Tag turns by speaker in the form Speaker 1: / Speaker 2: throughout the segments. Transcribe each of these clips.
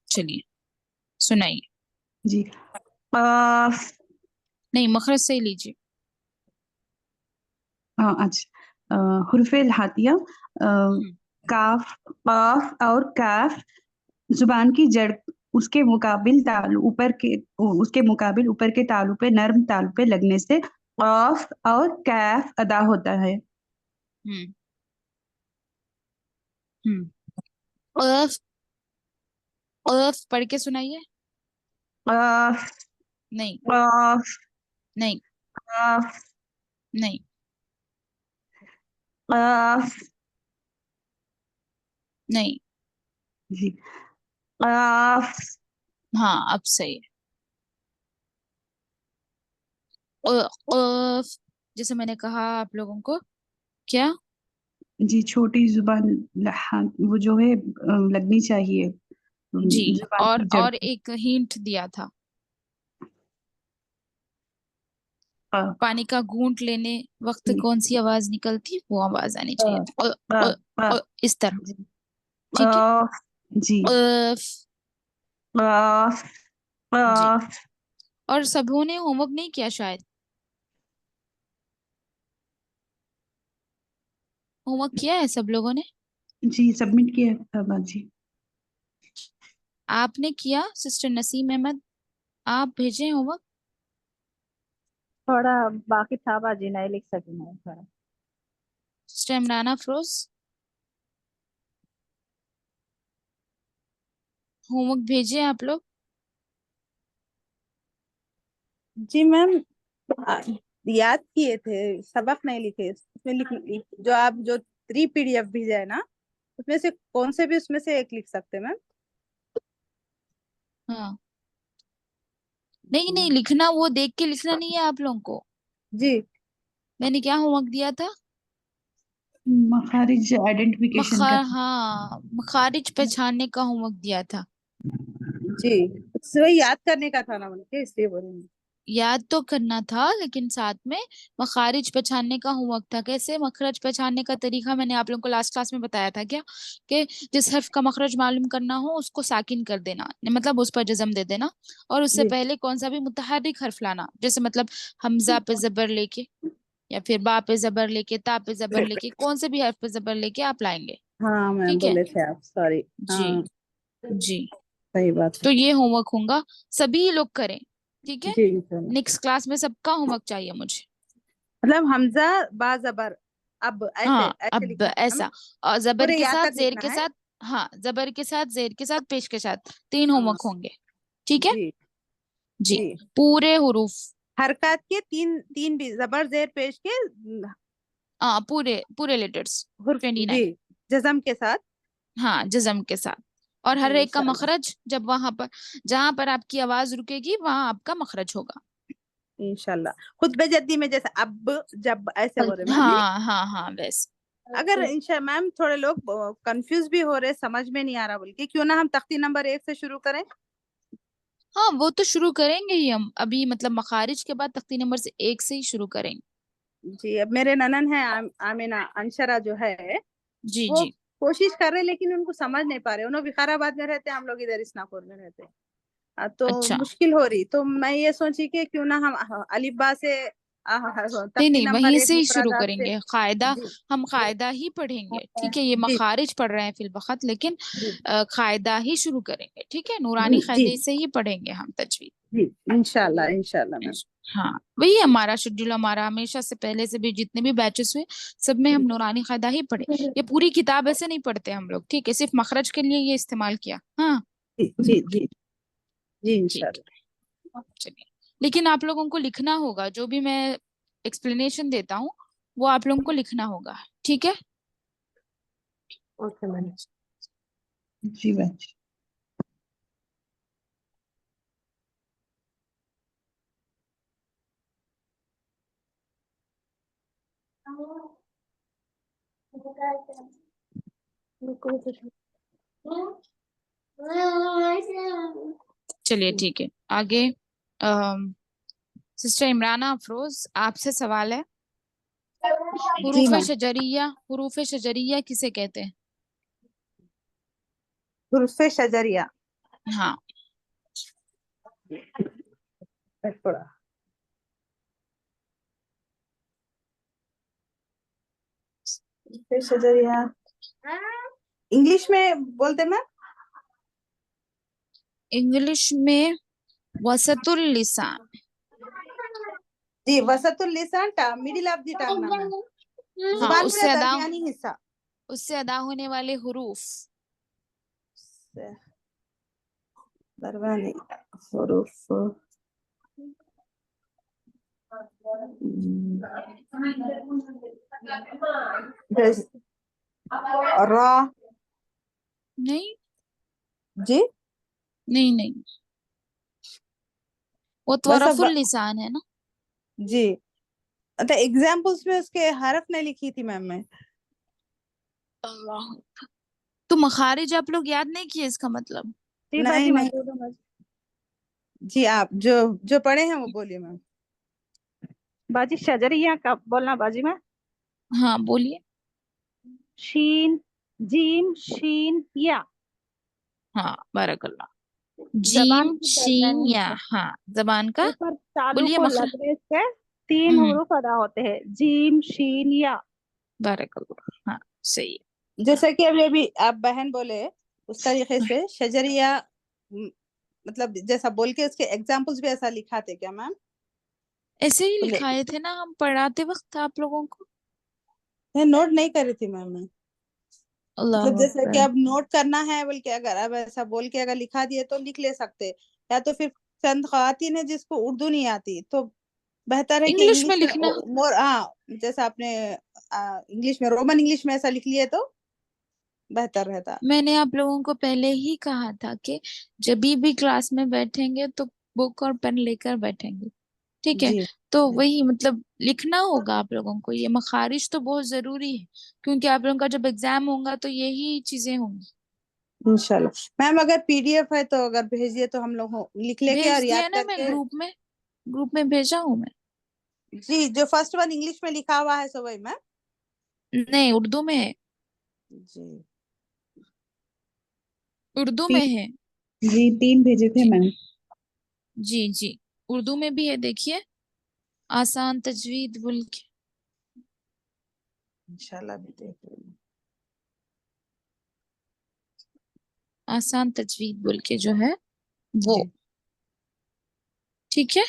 Speaker 1: चलिए सुनाइए.
Speaker 2: जी. काफ.
Speaker 1: नहीं, मखरज से ही लीजिए.
Speaker 2: अच्छा. हुर्फे हातिया.
Speaker 1: हम्म.
Speaker 2: काफ, काफ और काफ जुबान की जड़, उसके मुकाबिल तालु ऊपर के उसके मुकाबिल ऊपर के तालु पे, नर्म तालु पे लगने से काफ और कैफ अदा होता है.
Speaker 1: हम्म. हम्म. अफ. अफ पढ़ के सुनाइए.
Speaker 2: काफ,
Speaker 1: नहीं.
Speaker 2: काफ,
Speaker 1: नहीं.
Speaker 2: काफ,
Speaker 1: नहीं.
Speaker 2: काफ.
Speaker 1: नहीं.
Speaker 2: जी. काफ.
Speaker 1: हाँ, अब सही है. अफ. जैसे मैंने कहा आप लोगों को, क्या?
Speaker 2: जी, छोटी जुबान वो जो है लगनी चाहिए
Speaker 1: जी.
Speaker 2: जुबान
Speaker 1: और
Speaker 2: की जड़
Speaker 1: और
Speaker 2: पे.
Speaker 1: एक हिंट दिया था.
Speaker 2: क,
Speaker 1: पानी का घूंट लेने वक्त
Speaker 2: जी,
Speaker 1: कौन सी आवाज निकलती, वो आवाज आनी
Speaker 2: क,
Speaker 1: चाहिए.
Speaker 2: क, क,
Speaker 1: इस तरह.
Speaker 2: जी,
Speaker 1: ठीक है.
Speaker 2: काफ. जी.
Speaker 1: अफ.
Speaker 2: काफ,
Speaker 1: जी.
Speaker 2: काफ.
Speaker 1: और सबों ने होमवर्क नहीं किया शायद. होमवर्क किया है सब लोगों ने?
Speaker 2: जी, सबमिट किया था बाजी.
Speaker 1: आपने किया सिस्टर नसीम अहमद? आप भेजें होमवर्क.
Speaker 3: थोड़ा बाकी था बाजी, नहीं लिख सकी मैं थोड़ा.
Speaker 1: सिस्टर इमराना अफरोज, होमवर्क भेजे आप लोग?
Speaker 3: जी मैम, आ, याद किए थे, सबक नहीं लिखे. उसमें जो आप जो 3 PDF भेजा है ना, उसमें से कौन से भी उसमें से एक लिख सकते हैं मैम.
Speaker 1: हाँ. नहीं नहीं, लिखना वो देख के लिखना नहीं है आप लोगों को.
Speaker 3: जी.
Speaker 1: मैंने क्या होमवर्क दिया था?
Speaker 2: मखारिज आइडेंटिफिकेशन का.
Speaker 1: हाँ, मखारिज पहचानने का होमवर्क दिया था.
Speaker 3: जी, उससे याद करने का था ना उनके, इसलिए बोल रही हूँ.
Speaker 1: याद तो करना था, लेकिन साथ में मखारिज पहचानने का होमवर्क था. कैसे मखरज पहचानने का तरीका मैंने आप लोगों को लास्ट क्लास में बताया था क्या? कि जिस हर्फ का मखरज मालूम करना हो उसको साकिन कर देना, मतलब उस पर जज्म दे देना. और उससे
Speaker 3: जी.
Speaker 1: पहले कौन सा भी मुतहर्रिक हर्फ लाना, जैसे मतलब हमजा पे जबर लेके, या फिर बा पे जबर लेके, ता पे जबर लेके, कौन से भी हर्फ पे जबर लेके आप लाएंगे.
Speaker 3: हाँ मैम,
Speaker 1: ठीक है.
Speaker 3: बोले थे आप, सॉरी.
Speaker 1: जी.
Speaker 3: हाँ,
Speaker 1: जी.
Speaker 3: सही बात है.
Speaker 1: तो ये होमवर्क होगा, सभी लोग करें. ठीक है.
Speaker 3: जी इंशाल्लाह.
Speaker 1: नेक्स्ट क्लास में सबका होमवर्क चाहिए मुझे.
Speaker 3: मतलब हमजा बा जबर, अब ऐसे
Speaker 1: हाँ,
Speaker 3: ऐसे
Speaker 1: अब
Speaker 3: लिखना है हमें.
Speaker 1: ऐसा. और जबर
Speaker 3: पूरे
Speaker 1: के
Speaker 3: यहाँ
Speaker 1: साथ,
Speaker 3: तक
Speaker 1: जेर
Speaker 3: लिखना
Speaker 1: के
Speaker 3: है.
Speaker 1: साथ. हाँ, जबर के साथ, जेर के साथ, पेश के साथ, 3
Speaker 3: हाँ.
Speaker 1: होमवर्क होंगे. ठीक है.
Speaker 3: जी.
Speaker 1: जी.
Speaker 3: जी,
Speaker 1: पूरे हुरूफ.
Speaker 3: हरकत के तीन तीन भी जबर जेर पेश के
Speaker 1: हाँ, पूरे पूरे लेटर्स.
Speaker 3: हुर्फ,
Speaker 1: 29.
Speaker 3: जी, जज्म के साथ.
Speaker 1: हाँ, जज्म के साथ. और
Speaker 3: जी
Speaker 1: हर एक का
Speaker 3: इंशाल्लाह.
Speaker 1: मखरज जब वहां पर, जहां पर आपकी आवाज रुकेगी वहां आपका मखरज होगा.
Speaker 3: इंशाल्लाह. खुतबे जद्दी में जैसे अब जब ऐसे बोल रहे मैम.
Speaker 1: हाँ हाँ हाँ, बस.
Speaker 3: अगर इंशा मैम थोड़े लोग कंफ्यूज भी हो रहे, समझ में नहीं आ रहा, बोल के क्यों ना हम तख्ती नंबर 1 से शुरू करें.
Speaker 1: हाँ, वो तो शुरू करेंगे ही हम अभी, मतलब मखारिज के बाद तख्ती नंबर से 1 से ही शुरू करेंगे.
Speaker 3: जी, अब मेरे ननन है आमिना अंशरा जो है,
Speaker 1: जी
Speaker 3: वो
Speaker 1: जी.
Speaker 3: कोशिश कर रहे लेकिन उनको समझ नहीं पा रहे. उन्होंने विकाराबाद में रहते हैं, हम लोग इधर इस्नापुर में रहते हैं. तो
Speaker 1: अच्छा.
Speaker 3: मुश्किल हो रही, तो मैं ये सोची कि क्यों ना हम अलिफ बा से
Speaker 1: नहीं
Speaker 3: तख्ती
Speaker 1: नहीं,
Speaker 3: नंबर
Speaker 1: वहीं
Speaker 3: 1
Speaker 1: से ही शुरू
Speaker 3: मुफरदात से.
Speaker 1: करेंगे कायदा.
Speaker 3: जी.
Speaker 1: हम कायदा ही पढ़ेंगे, ठीक है. ये
Speaker 3: जी.
Speaker 1: मखारिज पढ़ रहे हैं फिल वक्त, लेकिन
Speaker 3: जी.
Speaker 1: कायदा ही शुरू करेंगे. ठीक है,
Speaker 3: जी.
Speaker 1: नूरानी
Speaker 3: जी.
Speaker 1: कायदे से ही पढ़ेंगे हम तजवीद.
Speaker 3: जी इंशाल्लाह, इंशाल्लाह मैम.
Speaker 1: हाँ, वही हमारा शेड्यूल. हमारा हमेशा से पहले से भी जितने भी बैचेस हुए, सब में हम नूरानी कायदा ही पढ़े. ये पूरी किताब ऐसे नहीं पढ़ते हम लोग, ठीक है, सिर्फ मखरज के लिए ये इस्तेमाल किया. हाँ.
Speaker 3: जी. जी. जी. जी
Speaker 1: ठीक
Speaker 3: इंशाल्लाह.
Speaker 1: है. चलिए. लेकिन आप लोगों को लिखना होगा, जो भी मैं एक्सप्लेनेशन देता हूँ वो आप लोगों को लिखना होगा. ठीक है.
Speaker 3: Okay ma'am.
Speaker 2: जी बाजी.
Speaker 1: चलिए ठीक है, आगे. सिस्टर इमराना अफरोज, आपसे सवाल है.
Speaker 2: जी
Speaker 1: हुरूफ
Speaker 2: मैम.
Speaker 1: शजरिया, हुरूफ शजरिया किसे कहते हैं?
Speaker 3: हुर्फ शजरिया.
Speaker 1: हाँ
Speaker 3: थोड़ा फिर शजरिया इंग्लिश में बोलते मैम।
Speaker 1: इंग्लिश में वसतुल लिसान।
Speaker 3: जी वसतुल लिसान मिडिल ऑफ द टंग ना मैम,
Speaker 1: हाँ
Speaker 3: जुबान
Speaker 1: उससे
Speaker 3: का
Speaker 1: अदा
Speaker 3: दरमियानी हिस्सा।
Speaker 1: उससे अदा होने वाले हुरूफ।
Speaker 3: दरमियानी हुरूफ। रा।
Speaker 1: नहीं
Speaker 3: जी
Speaker 1: नहीं नहीं, वो
Speaker 3: बस अब
Speaker 1: त्वरफुल लिसान है ना।
Speaker 3: जी तो एग्जाम्पल्स में उसके हरफ नहीं लिखी थी मैम मैं।
Speaker 1: अल्लाह, तो मखारिज आप लोग याद नहीं किए इसका मतलब?
Speaker 2: जी
Speaker 3: नहीं
Speaker 2: बाजी
Speaker 3: नहीं
Speaker 2: मौजूद है
Speaker 3: जी, आप जो जो पढ़े हैं वो बोलिए मैम।
Speaker 2: बाजी शजरिया का बोलना बाजी में।
Speaker 1: हाँ बोलिए।
Speaker 2: शीन जीम शीन या।
Speaker 1: हाँ बारकल्ला।
Speaker 2: जबान
Speaker 1: जीम
Speaker 2: की
Speaker 1: शीन
Speaker 2: दरमियानी
Speaker 1: या,
Speaker 2: हिस्सा
Speaker 1: हाँ जबान का।
Speaker 2: ऊपर तालु
Speaker 1: बोलिए
Speaker 2: को
Speaker 1: मखर।
Speaker 2: लगने से तीन
Speaker 1: हम्म,
Speaker 2: हुरूफ अदा होते हैं, जीम शीन या।
Speaker 1: बारकल्ला, हाँ सही है।
Speaker 3: जैसे कि अभी आप बहन बोले उस तरीके से शजरिया मतलब जैसा बोल के उसके एग्जाम्पल्स भी ऐसा लिखा थे क्या मैम?
Speaker 1: ऐसे ही लिखाए थे ना हम पढ़ाते वक्त आप लोगों को।
Speaker 3: नोट नहीं करी थी मैम मैं। मतलब
Speaker 1: अल्लाह
Speaker 3: जैसे कि
Speaker 1: अकबर।
Speaker 3: अब नोट करना है बोल के अगर अब ऐसा बोल के अगर लिखा दिए तो लिख ले सकते, या तो फिर चंद खवातीन है जिसको उर्दू नहीं आती तो बेहतर है कि
Speaker 1: इंग्लिश में
Speaker 3: इंग्लिश में
Speaker 1: लिखना।
Speaker 3: मोर, हाँ जैसा आपने इंग्लिश में रोमन इंग्लिश में ऐसा लिख लिए तो बेहतर रहता।
Speaker 1: मैंने आप लोगों को पहले ही कहा था कि जब भी क्लास में बैठेंगे तो बुक और पेन लेकर बैठेंगे, ठीक है?
Speaker 3: जी
Speaker 1: तो वही मतलब लिखना होगा आप लोगों को, ये मखारिज तो बहुत जरूरी है, क्योंकि आप लोगों का जब एग्जाम होगा तो यही चीजें होंगी।
Speaker 3: इंशाल्लाह। मैम अगर पीडीएफ है तो अगर भेजिए तो हम लोग लिख लेके और
Speaker 1: भेज
Speaker 3: याद
Speaker 1: दिया ना मैं
Speaker 3: करके।
Speaker 1: ग्रुप में भेजा हूँ मैं।
Speaker 3: जी जो फर्स्ट वन इंग्लिश में लिखा हुआ है सो वही मैम।
Speaker 1: नहीं, उर्दू में है।
Speaker 3: जी
Speaker 1: उर्दू में
Speaker 2: तीन
Speaker 1: है।
Speaker 2: जी 3 भेजे थे
Speaker 1: जी
Speaker 2: मैम।
Speaker 1: जी जी, उर्दू में भी है, देखिए। आसान तजवीद बोल के।
Speaker 3: इंशाल्लाह भी देख लेंगे।
Speaker 1: आसान तजवीद बोल के जो है वो,
Speaker 3: जी
Speaker 1: ठीक है।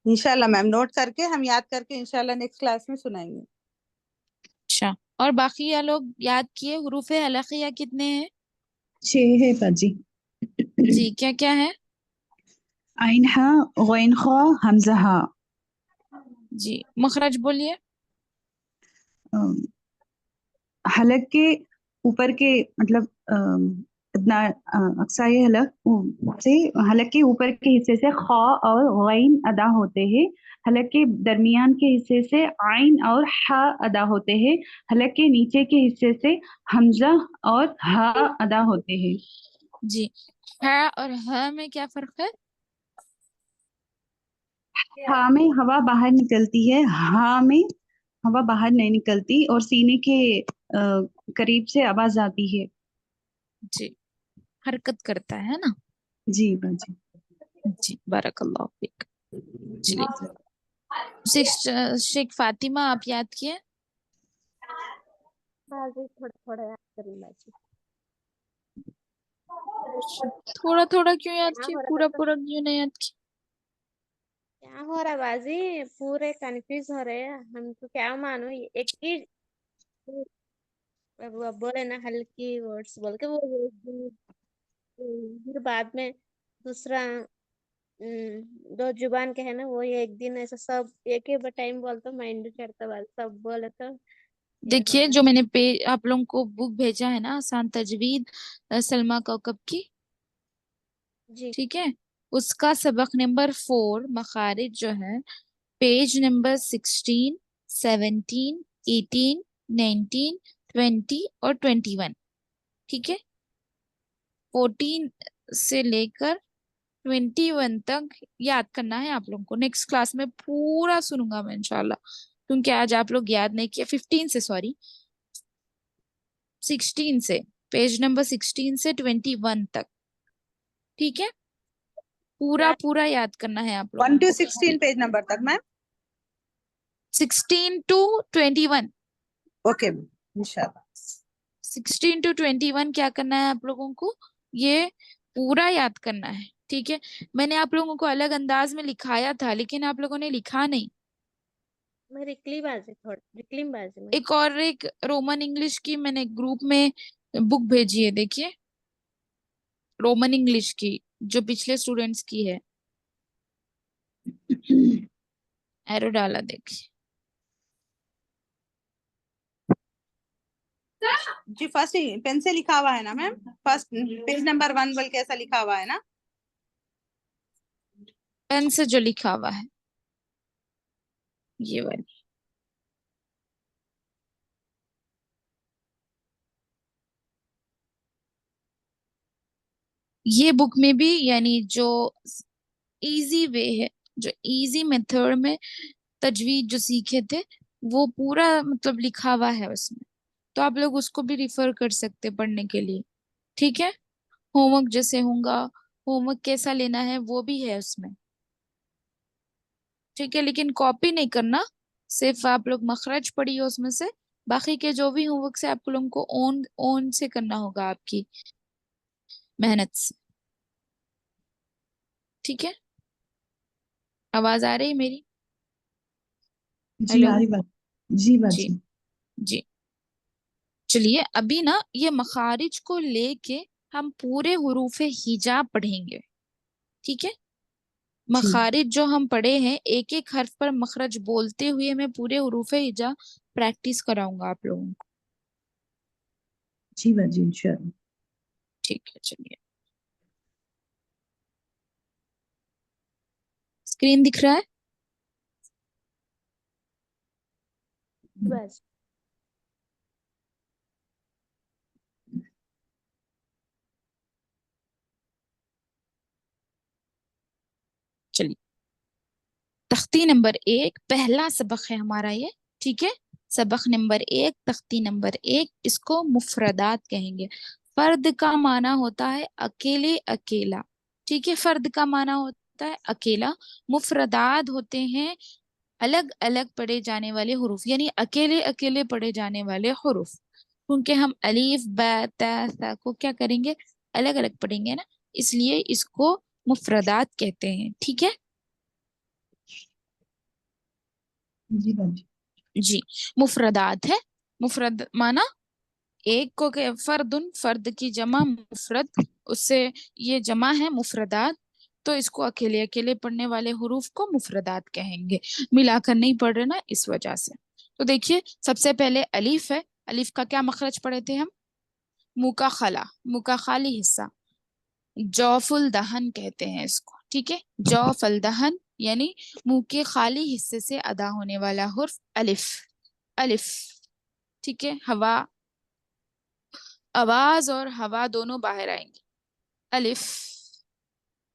Speaker 3: इंशाल्लाह मैम नोट करके हम याद करके इंशाल्लाह नेक्स्ट क्लास में सुनाएंगे।
Speaker 1: अच्छा, और बाकी या लोग याद किए हुरूफे हलकिया कितने हैं?
Speaker 2: 6 है बाजी।
Speaker 1: जी क्या क्या है?
Speaker 2: आइन हा, गैन खा, हमजा हा।
Speaker 1: जी मखरज बोलिए।
Speaker 2: अम, हलक के ऊपर के मतलब इतना अक्साई हलक से, हलक के ऊपर के हिस्से से खा और गैन अदा होते हैं। हलक के दरमियान के हिस्से से आइन और हा अदा होते हैं। हलक के नीचे के हिस्से से हमजा और हा अदा होते हैं।
Speaker 1: जी, है और ह में क्या फर्क है?
Speaker 2: हा में हवा बाहर निकलती है, हा में हवा बाहर नहीं निकलती और सीने के करीब से आवाज आती है।
Speaker 1: जी, हरकत करता है ना।
Speaker 2: जी बाजी।
Speaker 1: जी बारकल्लाह फीक। चलिए, शेख फातिमा आप याद किए?
Speaker 4: बाजी थोड़ा थोड़ा याद करी बाजी।
Speaker 1: थोड़ा थोड़ा क्यों याद
Speaker 4: क्या
Speaker 1: किए,
Speaker 4: हो रहा
Speaker 1: पूरा
Speaker 4: था?
Speaker 1: पूरा क्यों नहीं याद किए?
Speaker 4: क्या हो रहा बाजी, पूरे कंफ्यूज हो रहे हैं हमको, क्या मानो एक ही वो बोले ना हल्की वर्ड्स बोल के वो फिर बाद में दूसरा दो जुबान के है ना वो एक दिन ऐसा सब एक ही टाइम बोलता माइंड चढ़ता बात सब बोले तो ये हो
Speaker 1: देखिए
Speaker 4: रहा
Speaker 1: जो मैंने आप लोगों को बुक भेजा है ना, आसान तजवीद, सलमा कौकब की,
Speaker 4: जी।
Speaker 1: ठीक है? उसका सबक नंबर 4 मखारिज जो है, पेज नंबर 16, 17, 18, 19, 20 और 21, ठीक है? 14 से लेकर 21 तक याद करना है आप लोगों को। नेक्स्ट क्लास में पूरा सुनूंगा मैं इंशाल्लाह, क्योंकि आज आप लोग याद नहीं किया। 15 से, सॉरी 16 से, पेज नंबर 16 से 21 तक, ठीक है, पूरा पूरा याद करना है आप लोगों
Speaker 3: 1 to
Speaker 1: को।
Speaker 3: 16 पेज नंबर तक मैम।
Speaker 1: 16 to 21,
Speaker 3: ओके इंशाल्लाह।
Speaker 1: 16 to 21 क्या करना है आप लोगों को, ये पूरा याद करना है। ठीक है, मैंने आप लोगों को अलग अंदाज में लिखाया था लेकिन आप लोगों ने लिखा नहीं।
Speaker 4: मैं रिक्लिम बाजी में।
Speaker 1: एक और एक रोमन इंग्लिश की मैंने ग्रुप में बुक भेजी है, देखिए, रोमन इंग्लिश की जो पिछले स्टूडेंट्स की है, एरो डाला देखिए।
Speaker 3: जी फर्स्ट पेन से लिखा हुआ है ना मैम, फर्स्ट पेज नंबर 1 बोल के ऐसा लिखा हुआ है ना।
Speaker 1: पेन से जो लिखा हुआ है ये वाली, ये बुक में भी यानी जो इजी वे है, जो इजी मेथड में तजवीज जो सीखे थे वो पूरा मतलब लिखा हुआ है उसमें, तो आप लोग उसको भी रिफर कर सकते पढ़ने के लिए। ठीक है, होमवर्क जैसे होगा, होमवर्क कैसा लेना है वो भी है उसमें। ठीक है, लेकिन कॉपी नहीं करना, सिर्फ आप लोग मखरज पढ़िए उसमें से, बाकी के जो भी होमवर्क से आप लोगों को ओन ओन से करना होगा आपकी मेहनत से। ठीक है, आवाज आ रही है मेरी?
Speaker 2: जी
Speaker 1: हेलो?
Speaker 2: आ रही बात। जी
Speaker 1: जी
Speaker 2: बाजी।
Speaker 1: जी। चलिए अभी ना ये मखारिज को लेके हम पूरे हुरूफे हिजा पढ़ेंगे। ठीक है,
Speaker 2: जी
Speaker 1: मखारिज जो हम पढ़े हैं एक एक हर्फ पर मखरज बोलते हुए मैं पूरे हुरूफे हिजा प्रैक्टिस कराऊंगा आप लोगों को।
Speaker 2: जी बाजी इंशाल्लाह।
Speaker 1: ठीक है, चलिए, स्क्रीन दिख रहा है?
Speaker 4: बस
Speaker 1: चलिए, तख्ती नंबर 1 पहला सबक है हमारा ये। ठीक है, सबक नंबर 1 तख्ती नंबर 1, इसको मुफरदात कहेंगे। फर्द का माना होता है अकेले अकेला। ठीक है, फर्द का माना होता है अकेला। मुफरदात होते हैं अलग अलग पढ़े जाने वाले हुरूफ, यानी अकेले अकेले पढ़े जाने वाले हुरूफ। क्योंकि हम अलीफ बा ता सा को क्या करेंगे, अलग अलग पढ़ेंगे ना, इसलिए इसको मुफरदात कहते हैं। ठीक है
Speaker 2: जी बाजी।
Speaker 1: जी, मुफरदात है। मुफरद माना एक को के फर्दुन, फर्द की जमा मुफरद, उससे ये जमा है मुफरदात, तो इसको अकेले अकेले पढ़ने वाले हुरूफ को मुफरदात कहेंगे। मिलाकर नहीं पढ़ रहे ना, इस वजह से। तो देखिए, सबसे पहले अलीफ है। अलीफ का क्या मखरज पढ़े थे हम? मुंह का खला, मुंह का खाली हिस्सा, जौफुल दहन कहते हैं इसको। ठीक है, जौफुल दहन यानी मुंह के खाली हिस्से से अदा होने वाला हुर्फ अलिफ। अलिफ, ठीक है, हवा, आवाज और हवा दोनों बाहर आएंगे। अलिफ,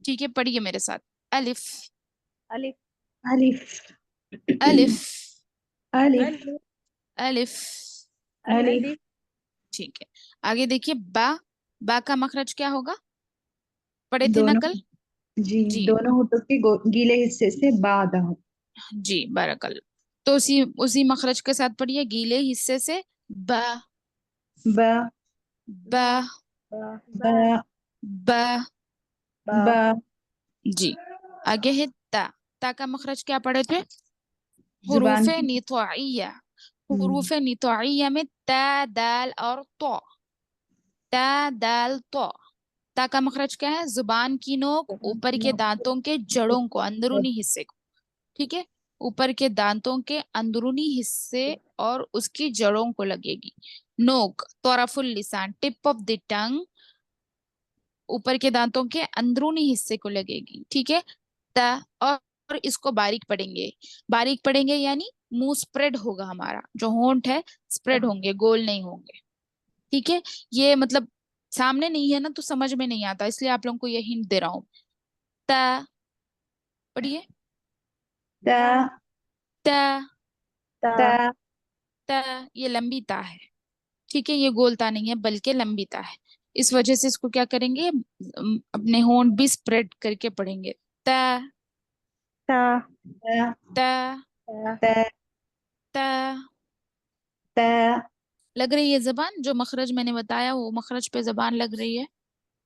Speaker 1: ठीक है, पढ़िए मेरे साथ। अलिफ,
Speaker 3: अलिफ
Speaker 2: अलिफ
Speaker 1: अलिफ,
Speaker 2: अलिफ
Speaker 3: अलिफ
Speaker 1: अलिफ।
Speaker 2: अलिफ।
Speaker 3: अलिफ।
Speaker 1: ठीक है, आगे देखिए, बा। बा का मखरज क्या होगा, पढ़े थे ना
Speaker 2: दोनों,
Speaker 1: कल?
Speaker 2: जी
Speaker 1: जी
Speaker 2: दोनों होठों के गीले हिस्से से बाद आओ।
Speaker 1: जी, बारकल। तो उसी उसी मखरज के साथ पढ़िए, गीले हिस्से से बा,
Speaker 2: ब
Speaker 1: बा,
Speaker 3: बा
Speaker 2: ब
Speaker 1: बा।
Speaker 3: बा
Speaker 2: ब।
Speaker 1: जी, आगे है ता। ता का मखरज क्या पढ़े थे?
Speaker 2: जुबान
Speaker 1: हुरूफ
Speaker 2: की।
Speaker 1: नितोइया।
Speaker 2: हम्म,
Speaker 1: हुरूफ नितोइया में ता दाल और तो, ता दाल तो। ता का मखरज क्या है? जुबान की नोक ऊपर के दांतों के जड़ों को, अंदरूनी हिस्से को। ठीक है, ऊपर के दांतों के अंदरूनी हिस्से और उसकी जड़ों को लगेगी। नोक, तोरफुल लिसान, टिप ऑफ द टंग, ऊपर के दांतों के अंदरूनी हिस्से को लगेगी। ठीक है, त। और इसको बारीक पढ़ेंगे, बारीक पढ़ेंगे यानी मुंह स्प्रेड होगा, हमारा जो होंठ है स्प्रेड होंगे, गोल नहीं होंगे। ठीक है, ये मतलब सामने नहीं है ना तो समझ में नहीं आता, इसलिए आप लोगों को ये हिंट दे रहा हूँ। त, पढ़िए,
Speaker 2: त
Speaker 1: त,
Speaker 3: ता
Speaker 2: त
Speaker 1: त। ये लंबी ता है। ठीक है, ये गोल ता नहीं है बल्कि लंबी ता है। इस वजह से इसको क्या करेंगे, अपने होंठ भी स्प्रेड करके पढ़ेंगे। त
Speaker 2: تا
Speaker 1: त
Speaker 2: تا
Speaker 1: त
Speaker 2: تا
Speaker 1: लग रही है जबान, जो मखरज मैंने बताया वो मखरज पे जबान लग रही है।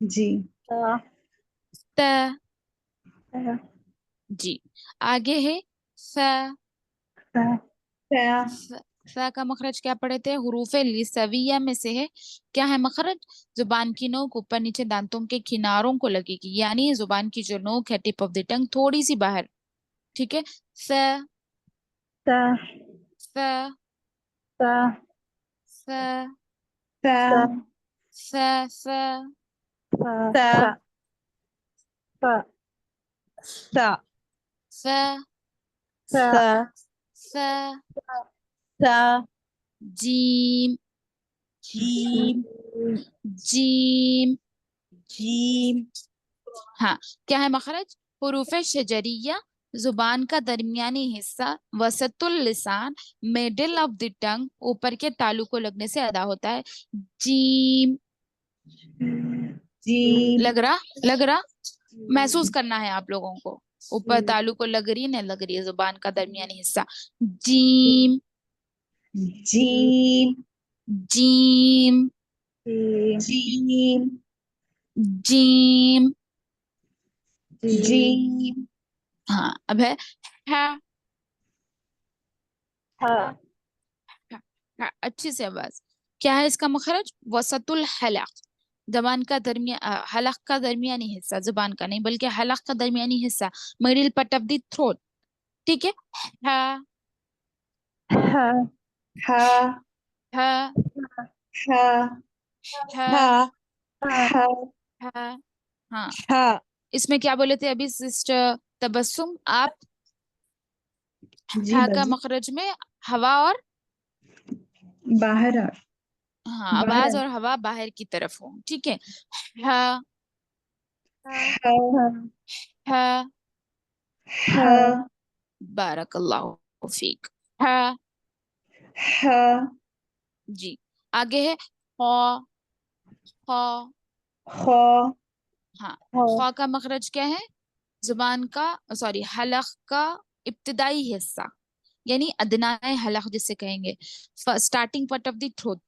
Speaker 2: جی
Speaker 1: त जी। आगे है फ।
Speaker 2: تا
Speaker 1: फ फ का मखरज क्या पढ़े थे, हुरूफे लिसविया में से है। क्या है मखरज, जुबान की नोक ऊपर नीचे दांतों के किनारों को लगेगी, यानी जुबान की जो नोक है टिप ऑफ द टंग थोड़ी सी बाहर। ठीक है। फ
Speaker 2: تا
Speaker 1: फ
Speaker 2: تا
Speaker 1: फ
Speaker 2: تا
Speaker 1: ف फ
Speaker 2: تا تا تا
Speaker 1: ف
Speaker 2: تا
Speaker 1: ف
Speaker 2: تا
Speaker 1: जीम
Speaker 2: جیم
Speaker 1: जीम।
Speaker 2: جیم
Speaker 1: हाँ, क्या है मखरज, हुरूफ शजरिया, जुबान का दरमियानी हिस्सा, वसतुल लिसान, मिडिल ऑफ द टंग, ऊपर के तालु को लगने से अदा होता है। जीम।
Speaker 2: جیم
Speaker 1: लग रहा, महसूस करना है आप लोगों को, ऊपर तालु को लग रही है, न लग रही है जुबान का दरमियानी हिस्सा। जीम
Speaker 2: جیم
Speaker 1: जीम
Speaker 2: جیم
Speaker 1: जीम।
Speaker 2: جیم
Speaker 1: हाँ, अब है हा।
Speaker 2: ہا
Speaker 1: हाँ, अच्छी से आवाज। क्या है इसका मखरज, वसतुल हलक, जबान का हलक का दरमियानी हिस्सा, जुबान का नहीं बल्कि हलक का दरमियानी हिस्सा, middle part of the throat. ठीक है। हा
Speaker 2: ہا ہا
Speaker 1: हा
Speaker 2: ہا
Speaker 1: हा
Speaker 2: ہا ہا
Speaker 1: हा। हाँ,
Speaker 2: ہا
Speaker 1: इसमें क्या बोले थे अभी सिस्टर तबस्सुम आप,
Speaker 2: جی
Speaker 1: हा का
Speaker 2: باجی
Speaker 1: मखरज में हवा और,
Speaker 2: باہر
Speaker 1: हाँ,
Speaker 2: باہر
Speaker 1: आवाज और हवा बाहर की तरफ हो। ठीक है। हा
Speaker 2: ہا
Speaker 1: हा
Speaker 2: ہا
Speaker 1: बारकल्लाहु फीक। हा
Speaker 2: ہا
Speaker 1: जी। आगे है खौ खौ।
Speaker 2: خا
Speaker 1: हाँ,
Speaker 2: خا
Speaker 1: खौ का मखरज क्या है, जुबान का, सॉरी, हलक का इब्तिदाई हिस्सा, यानी अदनाए हलक जिसे कहेंगे, starting part of the throat.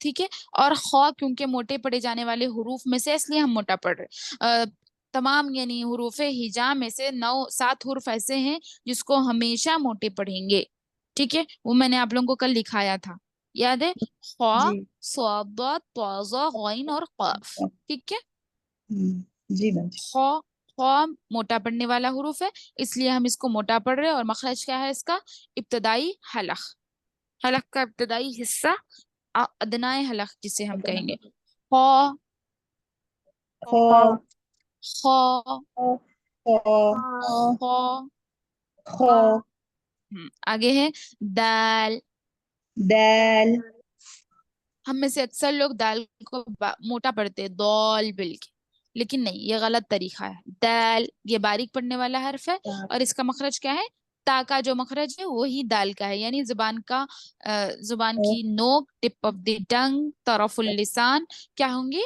Speaker 1: ठीक है। और खौ क्योंकि मोटे पढ़े जाने वाले हुरूफ में से, इसलिए हम मोटा पढ़ रहे। तमाम यानी हुरूफ हिजा में से 7 हुर्फ ऐसे हैं जिसको हमेशा मोटे पढ़ेंगे। ठीक है, वो मैंने आप लोगों को कल लिखाया था, याद है, खौ,
Speaker 2: جی
Speaker 1: स्वाद, तौज़ा, गौन और क़ाफ। ठीक है।
Speaker 2: جی باجی
Speaker 1: खौ खौ मोटा पढ़ने वाला हुरूफ है, इसलिए हम इसको मोटा पढ़ रहे हैं। और मखरज क्या है इसका, इब्तदाई हलक, हलक का इब्तदाई हिस्सा, अदनाए हलक जिसे हम कहेंगे। खौ
Speaker 2: خا
Speaker 1: खौ
Speaker 2: خا
Speaker 1: खौ।
Speaker 2: خا
Speaker 1: आगे है दाल।
Speaker 2: دال
Speaker 1: हम में से अक्सर लोग दाल को मोटा पढ़ते हैं दौल बिल के, लेकिन नहीं, ये गलत तरीका है। दाल ये बारीक पढ़ने वाला हर्फ है, और इसका मखरज क्या है, ता का जो मखरज है वही दाल का है, यानी जुबान का जुबान की नोक, टिप ऑफ द टंग, तरफुल लिसान क्या होंगी,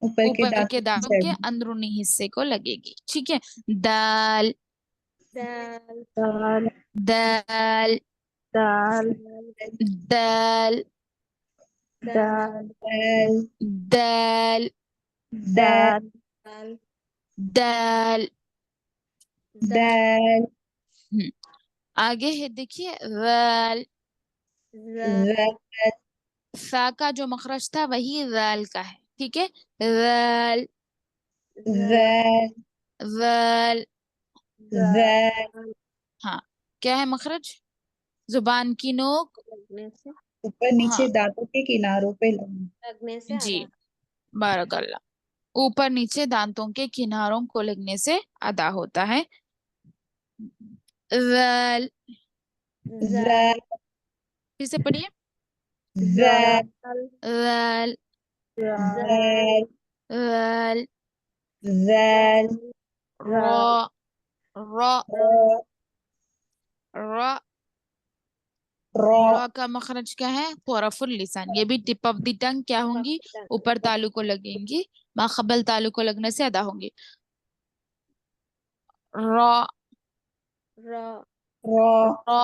Speaker 2: اوپر کے
Speaker 1: ऊपर
Speaker 2: دانتوں
Speaker 1: के
Speaker 2: کی
Speaker 1: दांतों के
Speaker 2: سائڈ
Speaker 1: अंदरूनी हिस्से को लगेगी। ठीक है। दाल
Speaker 4: دال
Speaker 2: دال
Speaker 1: दाल
Speaker 2: دال
Speaker 1: दाल
Speaker 2: دال دال
Speaker 1: दाल
Speaker 2: دال
Speaker 4: دال
Speaker 1: दाल।
Speaker 2: دال
Speaker 1: आगे है देखिए वाल।
Speaker 2: زال
Speaker 1: फा का जो मखरज था वही वाल का है। ठीक है। वाल
Speaker 2: زال
Speaker 1: वाल।
Speaker 2: زال
Speaker 1: हाँ, क्या है मखरज, जुबान की नोक,
Speaker 4: لگنے سے
Speaker 2: اوپر نیچے
Speaker 1: हाँ
Speaker 2: دانتوں के किनारों पे लगना
Speaker 4: لگنے سے
Speaker 1: जी,
Speaker 4: آدھا
Speaker 1: बारकल्ला, ऊपर नीचे दांतों के किनारों को लगने से अदा होता है। वाल,
Speaker 4: زال
Speaker 2: زال
Speaker 1: फिर से पढ़िए।
Speaker 2: زال
Speaker 1: वाल
Speaker 2: زال
Speaker 1: वाल।
Speaker 2: زال
Speaker 1: را را
Speaker 2: را
Speaker 1: را را کا مخرج کیا ہے؟ طرف اللسان. یہ بھی ٹپ آف دی ٹنگ کیا ہوں گی؟ اوپر تالو کو لگیں گی، ماقبل تالو کو لگنے سے ادا ہوں گی. را
Speaker 4: را
Speaker 1: را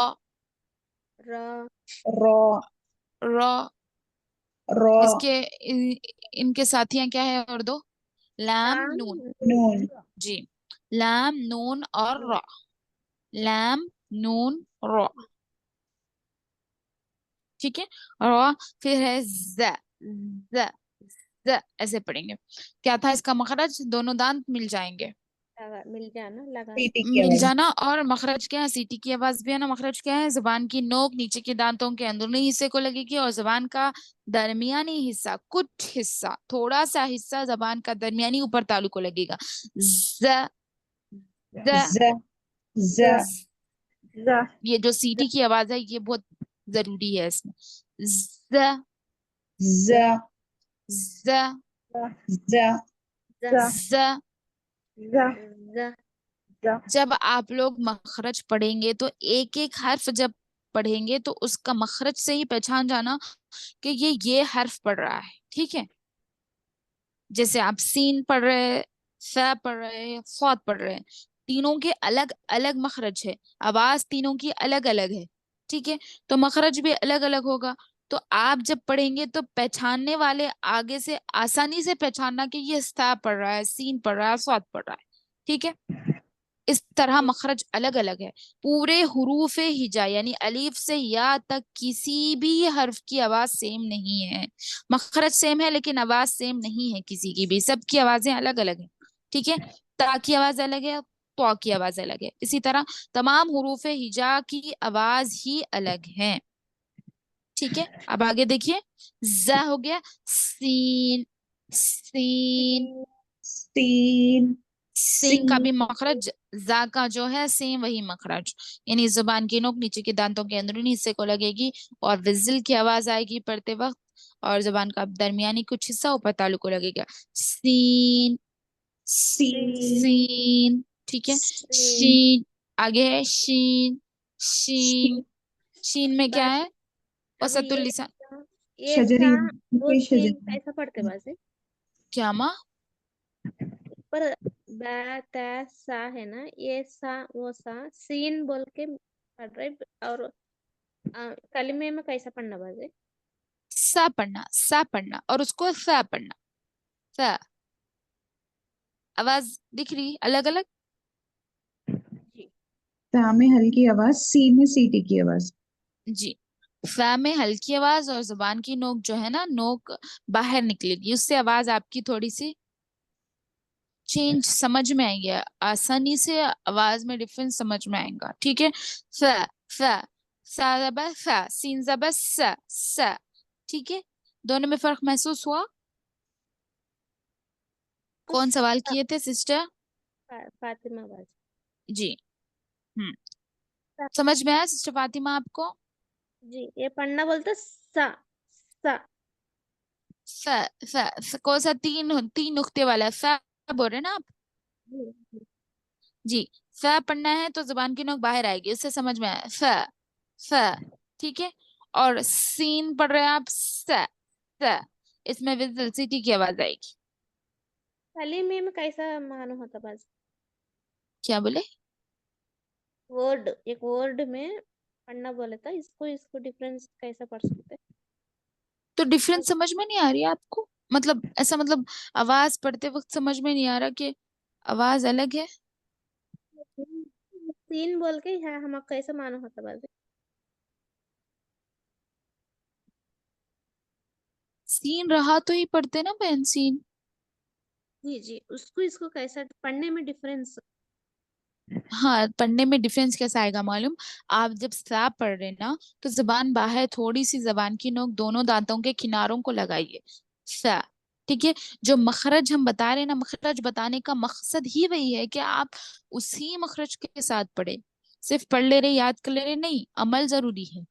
Speaker 4: را
Speaker 1: را. اس کے ان کے ساتھیاں کیا ہے اور دو؟ لام
Speaker 4: لام
Speaker 1: نون.
Speaker 2: نون.
Speaker 1: جی، لام نون اور را. لام نون را. ٹھیک ہے. را پھر ہے ز. ز ز ایسے پڑھیں گے. کیا تھا اس کا مخرج؟ دونوں دانت مل جائیں گے.
Speaker 4: مل جانا لگا.
Speaker 2: سیٹی کی
Speaker 1: مل
Speaker 2: آواز.
Speaker 1: جانا. اور مخرج کیا ہے؟ سیٹی کی آواز بھی ہے نا. مخرج کیا ہے؟ زبان کی نوک نیچے کے دانتوں کے اندرونی حصے کو لگے گی، اور زبان کا درمیانی حصہ، کچھ حصہ، تھوڑا سا حصہ زبان کا درمیانی اوپر تالو کو لگے گا. ز ز
Speaker 2: ز ز
Speaker 1: یہ جو سیٹی کی آواز ہے یہ بہت ضروری ہے اس میں. ز
Speaker 2: ز
Speaker 1: ز
Speaker 2: ز
Speaker 1: ز.
Speaker 4: ز
Speaker 1: جب آپ لوگ مخرج پڑھیں گے تو ایک ایک حرف جب پڑھیں گے تو اس کا مخرج سے ہی پہچان جانا کہ یہ حرف پڑھ رہا ہے. ٹھیک ہے. جیسے آپ سین پڑھ رہے، ف پڑھ رہے، صاد پڑھ رہے، تینوں کے الگ الگ مخرج ہے، آواز تینوں کی الگ الگ ہے. ٹھیک ہے. تو مخرج بھی الگ الگ ہوگا. تو آپ جب پڑھیں گے تو پہچاننے والے آگے سے آسانی سے پہچاننا کہ یہ سا پڑھ رہا ہے، سین پڑھ رہا ہے، صاد پڑھ رہا ہے. ٹھیک ہے. اس طرح مخرج الگ الگ ہے. پورے حروف ہجا یعنی الف سے یا تک کسی بھی حرف کی آواز سیم نہیں ہے. مخرج سیم ہے لیکن آواز سیم نہیں ہے کسی کی بھی. سب کی آوازیں الگ الگ ہیں. ٹھیک ہے. تا کی آواز الگ ہے، تو کی آواز الگ ہے. اسی طرح تمام حروف ہجا کی آواز ہی الگ ہے. ٹھیک ہے. اب آگے دیکھیے. ز ہو گیا. سین سین.
Speaker 2: سین.
Speaker 1: سین کا بھی مخرج زا کا جو ہے سیم وہی مخرج، یعنی زبان کی نوک نیچے کے دانتوں کے اندرونی حصے کو لگے گی اور وزل کی آواز آئے گی پڑھتے وقت، اور زبان کا درمیانی کچھ حصہ اوپر تالو کو لگے گا. سین
Speaker 2: سین.
Speaker 1: سین. ٹھیک ہے. شین. آگے ہے شین. شین. شین میں کیا ہے؟
Speaker 4: اب
Speaker 1: وسط اللسان.
Speaker 4: یہ
Speaker 2: شجری.
Speaker 4: سا وہ
Speaker 2: یہ
Speaker 4: سین
Speaker 2: شجری.
Speaker 4: کیسا پڑھتے بازے؟
Speaker 1: کیا ماں؟
Speaker 4: پر با تا سا ہے نا، یہ سا وہ سا سین بول کے پڑھ رہے، اور کلمے میں کیسا پڑھنا بازے؟
Speaker 1: سا پڑھنا، سا پڑھنا، اور اس کو فا پڑھنا. فا. آواز دکھ رہی الگ الگ؟
Speaker 4: جی.
Speaker 2: تا میں ہلکی آواز، سین میں سیٹی کی آواز.
Speaker 1: جی. فا میں ہلکی آواز اور زبان کی نوک جو ہے نا، نوک باہر نکلے گی، اس سے آواز آپ کی تھوڑی سی چینج سمجھ میں آئیں گے، آسانی سے آواز میں ڈفرنس سمجھ میں آئیں گا. ٹھیک ہے. فا فا. سا زبر فا، سین زبر سا سا. ٹھیک ہے. دونوں میں فرق محسوس ہوا؟ کون سوال کیے تھے سسٹر؟
Speaker 4: فاطمہ باز.
Speaker 1: جی. سمجھ میں آیا سسٹر فاطمہ آپ کو؟
Speaker 4: جی. یہ پڑھنا بولتے سا سا.
Speaker 1: کون سا؟ تین نقطے والا فا بول رہے نا آپ؟
Speaker 4: جی.
Speaker 1: جی. فا پڑھنا ہے تو زبان کی نوک باہر آئے گی، اس سے سمجھ میں آیا. فا فا. ٹھیک ہے. اور سین پڑھ رہے ہیں آپ، سا سا، اس میں وزل سیٹی کی آواز آئے گی.
Speaker 4: کلمے میں کیسا معنی ہوتا باز؟
Speaker 1: کیا بولے؟
Speaker 4: ورڈ، ایک ورڈ میں پڑھنا بولے تھا، اس کو ڈفرنس کیسا پڑھ سکتے؟
Speaker 1: تو ڈفرنس سمجھ میں نہیں آ رہی ہے آپ کو؟ مطلب ایسا، مطلب آواز پڑھتے وقت سمجھ میں نہیں آ رہا کہ آواز الگ ہے؟
Speaker 4: سین بول کے ہے ہم کیسا معنی ہوتا باز؟
Speaker 1: سین رہا تو ہی پڑھتے نا بہن، سین.
Speaker 4: جی جی. اس کو کیسا پڑھنے میں ڈفرنس؟
Speaker 1: ہاں، پڑھنے میں ڈفرینس کیسا آئے گا معلوم؟ آپ جب سا پڑھ رہے نا تو زبان باہر، تھوڑی سی زبان کی نوک دونوں دانتوں کے کناروں کو لگائیے. سا. ٹھیک ہے. جو مخرج ہم بتا رہے ہیں نا، مخرج بتانے کا مقصد ہی وہی ہے کہ آپ اسی مخرج کے ساتھ پڑھے. صرف پڑھ لے رہے، یاد کر لے رہے نہیں، عمل ضروری ہے.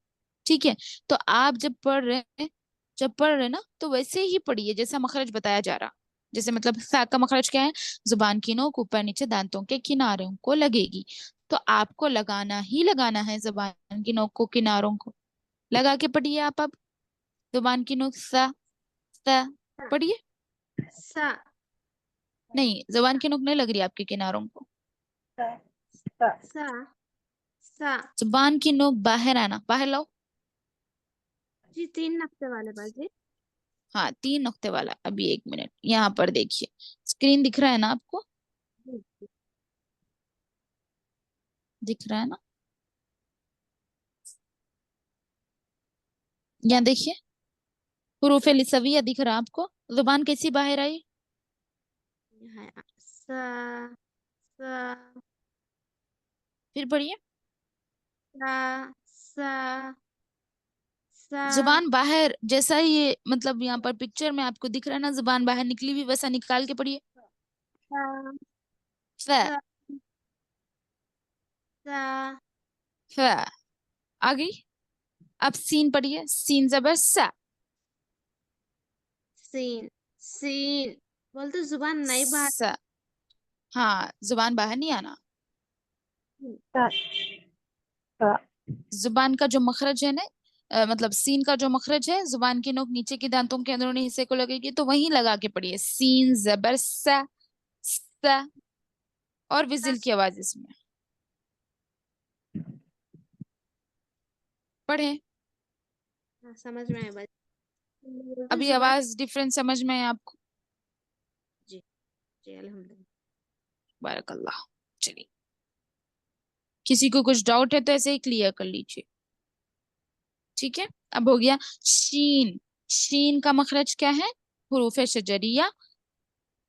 Speaker 1: ٹھیک ہے. تو آپ جب پڑھ رہے نا تو ویسے ہی پڑھیے جیسا مخرج بتایا جا رہا. جیسے مطلب سا کا مخرج کیا ہے؟ زبان کی نوک اوپر نیچے دانتوں کے کناروں کو لگے گی. تو آپ کو لگانا ہی لگانا ہے زبان کی نوک کو کناروں کو. लगा के पढ़िए आप अब जुबान की नोक सा पढ़िए।
Speaker 4: सा
Speaker 1: नहीं, जुबान की नोक नहीं लग रही आपके किनारों को।
Speaker 4: सा सा
Speaker 1: जुबान की नोक बाहर आना, बाहर लाओ।
Speaker 4: जी 3 नक्शे वाले बाजी।
Speaker 1: हाँ, 3 नुक्ते वाला। अभी 1 मिनट, यहाँ पर देखिए, स्क्रीन दिख रहा है ना आपको? दिख रहा है ना? यहाँ देखिए, हुरूफ लिसविया दिख रहा है आपको? जुबान कैसी बाहर आई?
Speaker 4: है सा सा
Speaker 1: फिर पढ़िए।
Speaker 4: सा सा सा
Speaker 1: जुबान बाहर जैसा ये, मतलब यहाँ पर पिक्चर में आपको दिख रहा है ना, जुबान बाहर निकली हुई, वैसा निकाल के पढ़िए।
Speaker 4: सा
Speaker 1: फ
Speaker 4: सा सा
Speaker 1: फ आ गई। अब सीन पढ़िए, सीन जबर सा।
Speaker 4: सीन सीन बोलते जुबान नहीं बाहर।
Speaker 1: सा, हाँ, जुबान बाहर नहीं आना। जुबान का जो मखरज है ना, मतलब सीन का जो मखरज है, जुबान की नोक नीचे के दांतों के अंदरूनी हिस्से को लगेगी, तो वहीं लगा के पढ़िए, सीन जबर सा सा। और विजिल की आवाज इसमें पढ़े।
Speaker 4: समझ में आया बाजी। बोलते
Speaker 1: अभी
Speaker 4: जुबान।
Speaker 1: आवाज डिफरेंट समझ में है आपको?
Speaker 4: जी जी अल्हम्दुलिल्लाह।
Speaker 1: बारकल्लाह। चलिए, किसी को कुछ डाउट है तो ऐसे ही क्लियर कर लीजिए। ठीक है, अब हो गया शीन। शीन का मखरज क्या है? हुरूफ शजरिया,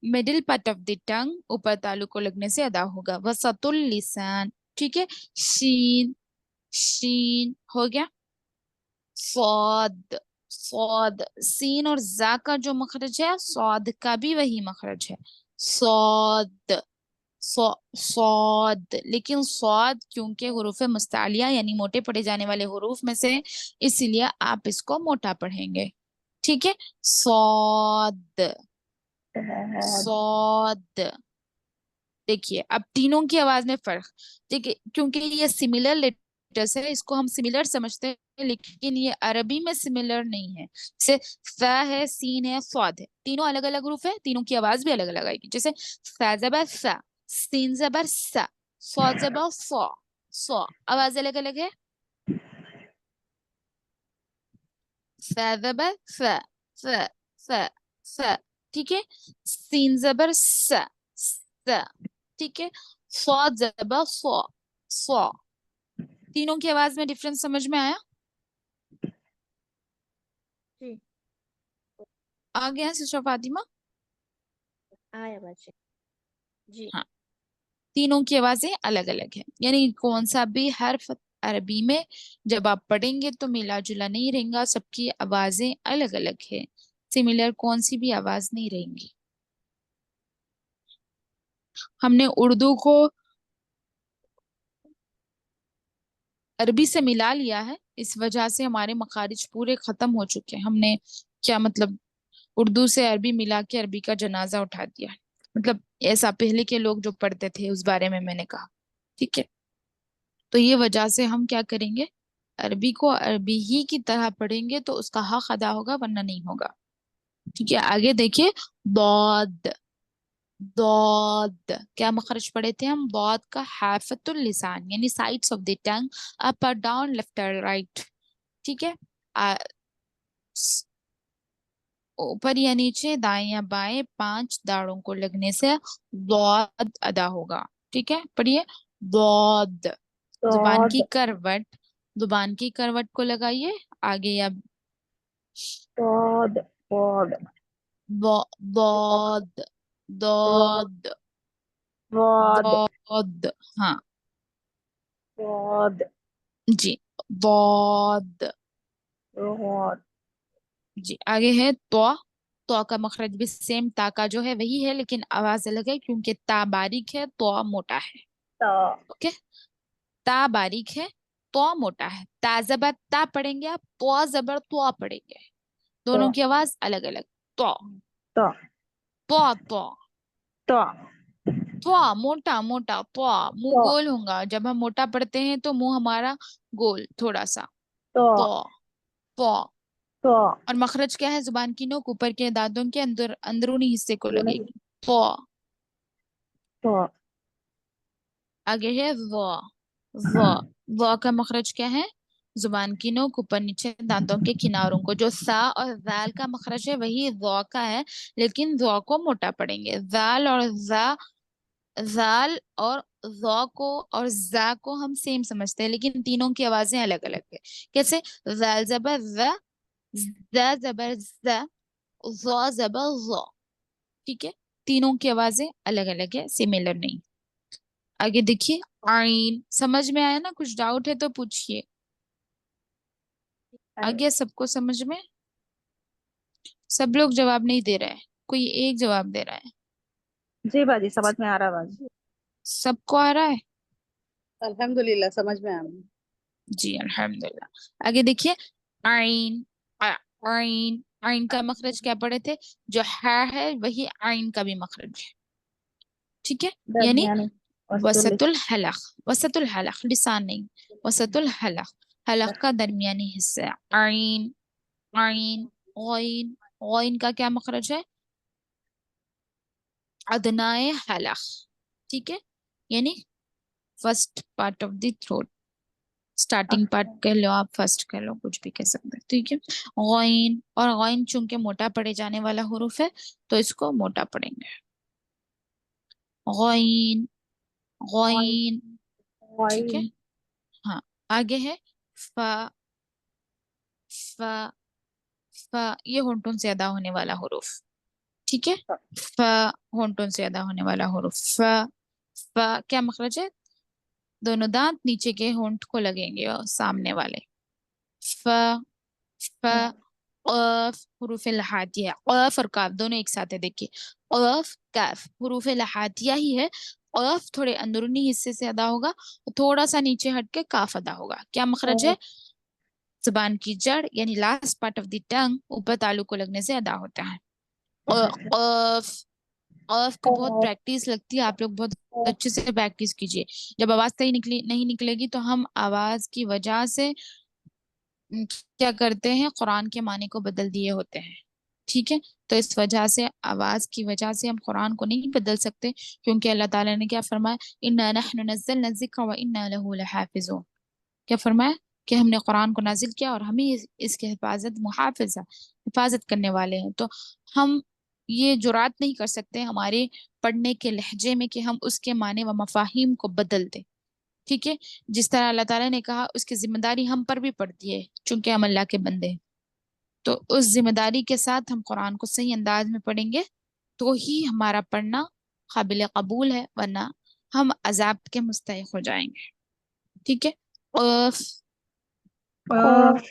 Speaker 1: middle part of the tongue, ऊपर तालु को लगने से अदा होगा, वसतुल लिसान। ठीक है, शीन, शीन हो गया। सौद, सौद, सीन और जा का जो मखरज है, सौद का भी वही मखरज है, सौद। सौद, लेकिन सौद क्योंकि हुरूफ मुस्तालिया यानी मोटे पढ़े जाने वाले हुरूफ में से, इसीलिए आप इसको मोटा पढ़ेंगे। ठीक है, सौद, सौद। देखिए, अब तीनों की आवाज में फर्क। देखिए, क्योंकि ये सिमिलर लेटर्स है, इसको हम सिमिलर समझते हैं, लेकिन ये अरबी में सिमिलर नहीं है। जैसे फ है, सीन है, स्वाद है, तीनों अलग अलग रूप है, तीनों की आवाज भी अलग अलग आएगी। जैसे फ जबर सा, सीन जबर सा, स्वाद जबर सौ, सौ, आवाज अलग अलग है। फ जबर फ, फ, फ, फ। ठीक है, सीन जबर सा, सा। ठीक है, स्वाद जबर सौ, सौ। तीनों की आवाज में डिफरेंस समझ में आया?
Speaker 4: जी
Speaker 1: आ गया सिस्टर फातिमा?
Speaker 4: आया बाजी। जी
Speaker 1: हाँ, तीनों की आवाजें अलग अलग है, यानी कौन सा भी हर्फ अरबी में जब आप पढ़ेंगे तो मिला जुला नहीं रहेगा, सबकी आवाजें अलग अलग है, सिमिलर कौन सी भी आवाज नहीं रहेंगी। हमने उर्दू को अरबी से मिला लिया है, इस वजह से हमारे मखारिज पूरे खत्म हो चुके हैं। हमने क्या मतलब, उर्दू से अरबी मिला के अरबी का जनाजा उठा दिया है। मतलब ऐसा पहले के लोग जो पढ़ते थे उस बारे में मैंने कहा। ठीक है, तो ये वजह से हम क्या करेंगे, अरबी को अरबी ही की तरह पढ़ेंगे तो उसका हक अदा होगा, वरना नहीं होगा। ठीक है, आगे देखिए, दौद, दौद क्या मखरज पढ़े थे हम? दौद का हाफतुल लिसान, यानी sides of the tongue, up और डाउन, लेफ्ट और राइट। ठीक है, स- ऊपर या नीचे, दाएं या बाएं, 5 दाढ़ों को लगने से दौद अदा होगा। ठीक है, पढ़िए, दौद। जुबान की करवट, जुबान की करवट को लगाइए आगे या
Speaker 3: Pod, pod,
Speaker 1: Dawood, Dawood,
Speaker 3: pod,
Speaker 1: Dawood. हाँ
Speaker 3: pod,
Speaker 1: जी, दौद।
Speaker 3: pod,
Speaker 1: जी, आगे है तो। तो का मखरज भी सेम ता का जो है वही है, लेकिन आवाज अलग है, क्योंकि ता बारीक है, तो मोटा है।
Speaker 3: ta,
Speaker 1: ओके, ता बारीक है, तो मोटा है। ता जबर ता पढ़ेंगे आप, तो जबर तो पढ़ेंगे, दोनों
Speaker 3: ta,
Speaker 1: की आवाज अलग अलग। तो,
Speaker 3: ta,
Speaker 1: तो,
Speaker 3: ta,
Speaker 1: तो मोटा मोटा, तो मुंह
Speaker 3: ta,
Speaker 1: गोल होगा, जब हम मोटा पढ़ते हैं तो मुंह हमारा गोल थोड़ा सा। तो,
Speaker 3: ta,
Speaker 1: पौ।
Speaker 3: तो
Speaker 1: और मखरज क्या है जुबान की नोक ऊपर के दांतों के अंदरूनी हिस्से को लगेगी, पौ।
Speaker 3: तो
Speaker 1: आगे है व का मखरज क्या है जुबान की नोक ऊपर नीचे दांतों के किनारों को। जो सा और जाल का मखरज है वही व का है, लेकिन व को मोटा पढ़ेंगे। जाल और जाल और ज़ को और जा को हम सेम समझते हैं, लेकिन तीनों की आवाजें अलग अलग है। कैसे? जाल जबर ज, ज़ जबर ज़, ज़ जबर ज़। ठीक है, तीनों की आवाजें अलग अलग है, सिमिलर नहीं। आगे देखिए, आइन। समझ में आया ना? कुछ डाउट है तो पूछिए। आ गया सबको समझ में? सब लोग जवाब नहीं दे रहे हैं, कोई एक जवाब दे रहा है।
Speaker 3: जी बाजी समझ में आ रहा बाजी।
Speaker 1: सबको आ रहा है?
Speaker 3: अल्हम्दुलिल्लाह समझ में आ रहा।
Speaker 1: जी अल्हम्दुलिल्लाह। आगे देखिए, आइन। आइन, आइन का मखरज क्या पढ़े थे? जो है वही आइन का भी मखरज है। ठीक है, यानी
Speaker 3: दरमियानी
Speaker 1: वसतुल हलक। वसतुल हलक, लिसान नहीं, वसतुल हलक। हलक का दरमियानी हिस्सा। आइन, आइन, गौइन। गौइन का क्या मखरज है? अदनाए हलक। ठीक है, यानी first part of the throat. Starting part कह लो आप, फर्स्ट कह लो, कुछ भी कह सकते हैं। ठीक है, गौइन। और गौइन चूंकि मोटा पढ़े जाने वाला हुरूफ है तो इसको मोटा पढ़ेंगे, गौइन, गौइन। ठीक है, हाँ। आगे है फा। फा, फा ये होंठों से अदा होने वाला हुरूफ। ठीक है, फा होंठों से अदा होने वाला हुरूफ। फा, फा क्या मखरज है? दोनों दांत नीचे के होंठ को लगेंगे और सामने वाले। फा, फा। क़ाफ हुरूफ लहातिया। क़ाफ और काफ दोनों एक साथ है, देखिए। क़ाफ काफ हुरूफ लहातिया ही है। क़ाफ थोड़े अंदरूनी हिस्से से अदा होगा और थोड़ा सा नीचे हट के काफ अदा होगा। क्या मखरज है? जुबान की जड़ यानी last part of the tongue ऊपर तालु को लगने से अदा होता है। क़ाफ, क़ाफ को बहुत प्रैक्टिस लगती है, आप लोग बहुत अच्छे से प्रैक्टिस कीजिए। जब आवाज सही नहीं निकलेगी तो हम आवाज की वजह से क्या करते हैं, कुरान के माने को बदल दिए होते हैं। ठीक है, तो इस वजह से आवाज की वजह से हम कुरान को नहीं बदल सकते, क्योंकि अल्लाह ताला ने क्या फरमाया? इन्ना नहनु नज़्ज़लना ज़िक्र व इन्ना लहू लहाफ़िज़ून। क्या फरमाया? कि हमने कुरान को नाजिल किया और हम ही इसके हिफाजत करने वाले हैं। तो हम ये जुरात नहीं कर सकते हमारे पढ़ने के लहजे में कि हम उसके माने व मफाहिम को बदल दें। ठीक है, जिस तरह अल्लाह ताला ने कहा उसकी जिम्मेदारी हम पर भी पड़ती है, चूंकि हम अल्लाह के बंदे हैं। तो उस जिम्मेदारी के साथ हम कुरान को सही अंदाज में पढ़ेंगे तो ही हमारा पढ़ना काबिल कबूल है, वरना हम अजाब के मुस्तहिक हो जाएंगे। ठीक है, क़ाफ,
Speaker 2: क़ाफ,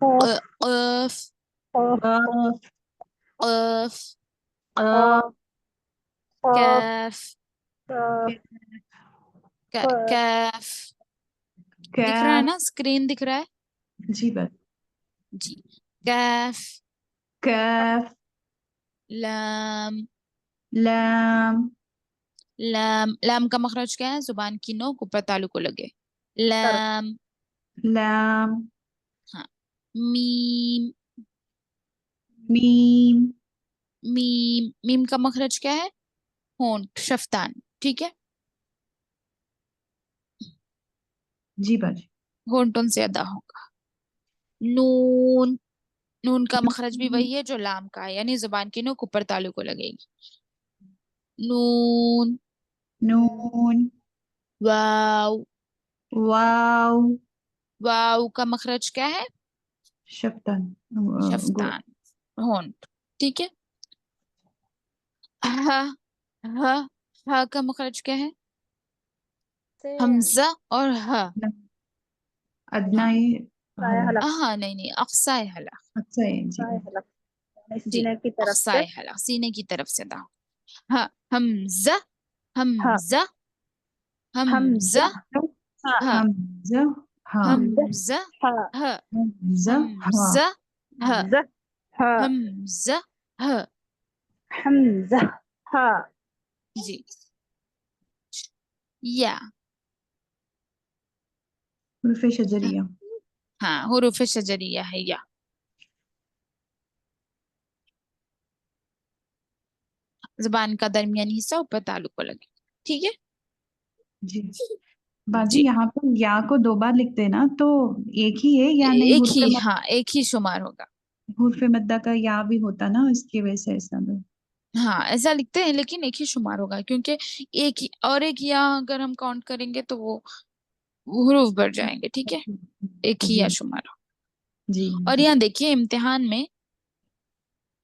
Speaker 1: क़ाफ,
Speaker 2: क़ाफ,
Speaker 1: क़ाफ,
Speaker 2: क़ाफ,
Speaker 1: काफ, काफ। दिख रहा है
Speaker 2: कैफ।
Speaker 1: ना? स्क्रीन दिख रहा है?
Speaker 2: जी बस।
Speaker 1: जी। काफ,
Speaker 2: कैफ,
Speaker 1: लाम।
Speaker 2: लाम,
Speaker 1: लाम, लाम का मखरज क्या है? जुबान की नोक ऊपर तालु को लगे, लाम।
Speaker 2: लाम,
Speaker 1: हाँ, मीम।
Speaker 2: मीम।
Speaker 1: मीम, मीम का मखरज क्या है? होंठ, शफ्तान। ठीक है,
Speaker 2: जी बाजी।
Speaker 1: होंठों से अदा होगा। नून, नून का मखरज भी
Speaker 2: नून,
Speaker 1: वही है जो लाम का है, यानी जुबान की नोक ऊपर तालु को लगेगी। नून।
Speaker 2: नून,
Speaker 1: वाव,
Speaker 2: वाव,
Speaker 1: वाव का मखरज क्या है?
Speaker 2: शब्दन,
Speaker 1: शफ्तान, होंठ। ठीक है, हा, हा, हा का मखरज क्या है?
Speaker 4: से
Speaker 1: हमजा और हा।
Speaker 2: अदना
Speaker 1: हाँ,
Speaker 2: हला।
Speaker 1: हाँ, नहीं नहीं, अक्साए हला।
Speaker 2: अच्छा है जी।
Speaker 1: जी,
Speaker 3: सीने की तरफ से।
Speaker 1: अक्साए हला, सीने की तरफ से दाओ। हाँ, हमजा,
Speaker 3: हाँ,
Speaker 1: हमजा,
Speaker 3: हमजा।
Speaker 1: हमजा,
Speaker 3: हाँ,
Speaker 1: हा,
Speaker 2: हमजा, हाँ।
Speaker 1: हमजा,
Speaker 3: हाँ,
Speaker 1: हा,
Speaker 2: हमजा, हाँ।
Speaker 1: हमजा, हा,
Speaker 3: ज, हाँ,
Speaker 1: हमजा, हा।
Speaker 3: हमजा, हाँ।
Speaker 1: जी, या।
Speaker 2: हुरूफ शजरिया।
Speaker 1: हाँ, हुरूफ शजरिया है या। زبان کا درمیانی حصہ اوپر تعلق کو لگے. ٹھیک ہے
Speaker 2: جی باجی
Speaker 1: جی.
Speaker 2: یہاں پر یا کو 2 بار لکھتے ہیں نا تو ایک ہی ہے یا نہیں؟
Speaker 1: ایک ہی، ہاں ایک ہی شمار ہوگا.
Speaker 2: حرف مدہ کا یا بھی ہوتا نا، اس کی وجہ سے ایسا بھی.
Speaker 1: ہاں ایسا لکھتے ہیں لیکن ایک ہی شمار ہوگا، کیونکہ ایک ہی اور ایک یا اگر ہم کاؤنٹ کریں گے تو وہ حروف بڑھ جائیں گے. ٹھیک ہے، ایک ہی
Speaker 2: جی
Speaker 1: یا شمار.
Speaker 2: جی
Speaker 1: اور یہاں دیکھیے امتحان میں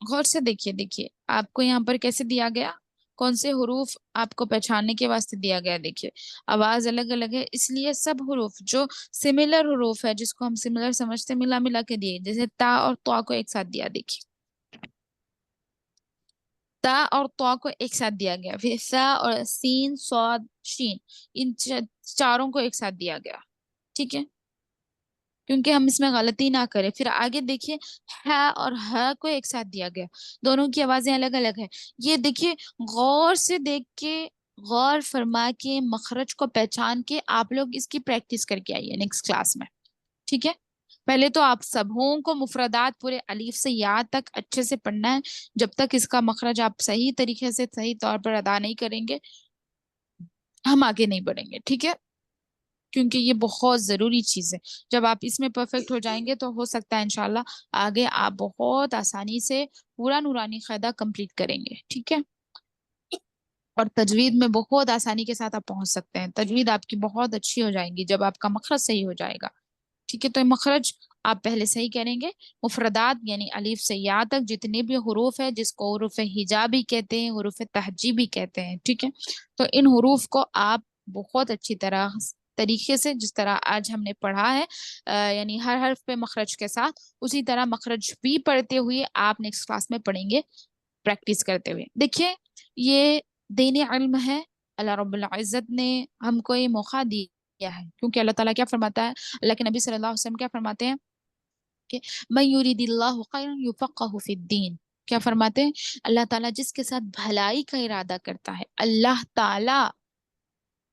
Speaker 1: غور سے دیکھیے آپ کو یہاں پر کیسے دیا گیا، کون سے حروف آپ کو پہچاننے کے واسطے دیا گیا. دیکھیے آواز الگ الگ ہے، اس لیے سب حروف جو سملر حروف ہے، جس کو ہم سملر سمجھتے ملا ملا کے دیے، جیسے تا اور طا کو ایک ساتھ دیا. دیکھیے تا اور طا کو ایک ساتھ دیا گیا، پھر سا اور سین صاد شین، ان چاروں کو ایک ساتھ دیا گیا. ٹھیک ہے، کیونکہ ہم اس میں غلطی نہ کریں. پھر آگے دیکھیے ہ اور ہ کو ایک ساتھ دیا گیا، دونوں کی آوازیں الگ الگ ہیں. یہ دیکھیے غور سے دیکھ کے، غور فرما کے، مخرج کو پہچان کے آپ لوگ اس کی پریکٹس کر کے آئیے نیکسٹ کلاس میں. ٹھیک ہے، پہلے تو آپ سبوں کو مفردات پورے الف سے یا تک اچھے سے پڑھنا ہے. جب تک اس کا مخرج آپ صحیح طریقے سے صحیح طور پر ادا نہیں کریں گے ہم آگے نہیں بڑھیں گے. ٹھیک ہے، کیونکہ یہ بہت ضروری چیز ہے. جب آپ اس میں پرفیکٹ ہو جائیں گے تو ہو سکتا ہے انشاءاللہ آگے آپ بہت آسانی سے پورا نورانی قاعدہ کمپلیٹ کریں گے. ٹھیک ہے، اور تجوید میں بہت آسانی کے ساتھ آپ پہنچ سکتے ہیں. تجوید آپ کی بہت اچھی ہو جائے گی جب آپ کا مخرج صحیح ہو جائے گا. ٹھیک ہے، تو مخرج آپ پہلے صحیح کریں گے. مفردات یعنی الف سے یا تک جتنے بھی حروف ہے، جس کو حروف ہجا بھی کہتے ہیں، حروف تہجی بھی کہتے ہیں. ٹھیک ہے، تو ان حروف کو آپ بہت اچھی طریقے سے، جس طرح آج ہم نے پڑھا ہے یعنی ہر حرف پہ مخرج کے ساتھ، اسی طرح مخرج بھی پڑھتے ہوئے آپ نیکسٹ کلاس میں پڑھیں گے پریکٹس کرتے ہوئے. دیکھیے یہ دین علم ہے، اللہ رب العزت نے ہم کو یہ موقع دیا ہے، کیونکہ اللہ تعالیٰ کیا فرماتا ہے، اللہ کے نبی صلی اللہ علیہ وسلم کیا فرماتے ہیں کہ من یرید اللہ خیرا یفقہ فی الدین. کیا فرماتے ہیں؟ اللہ تعالیٰ جس کے ساتھ بھلائی کا ارادہ کرتا ہے، اللہ تعالیٰ،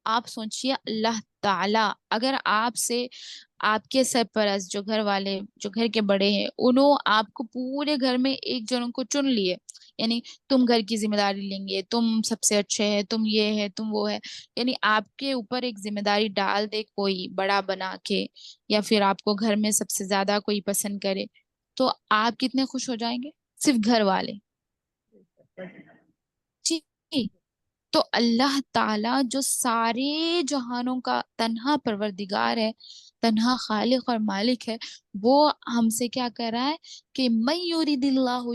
Speaker 1: آپ سوچئے اللہ تعالیٰ اگر آپ سے، آپ کے سرپرست جو گھر والے، جو گھر کے بڑے ہیں، انہوں آپ کو پورے گھر میں ایک جنوں کو چن لیے، یعنی تم گھر کی ذمہ داری لیں گے، تم سب سے اچھے ہے، تم یہ ہے، تم وہ ہے، یعنی آپ کے اوپر ایک ذمہ داری ڈال دے کوئی بڑا بنا کے، یا پھر آپ کو گھر میں سب سے زیادہ کوئی پسند کرے، تو آپ کتنے خوش ہو جائیں گے؟ صرف گھر والے. جی، تو اللہ تعالیٰ جو سارے جہانوں کا تنہا پروردگار ہے، تنہا خالق اور مالک ہے، وہ ہم سے کیا کر رہا ہے کہ من یرید اللہ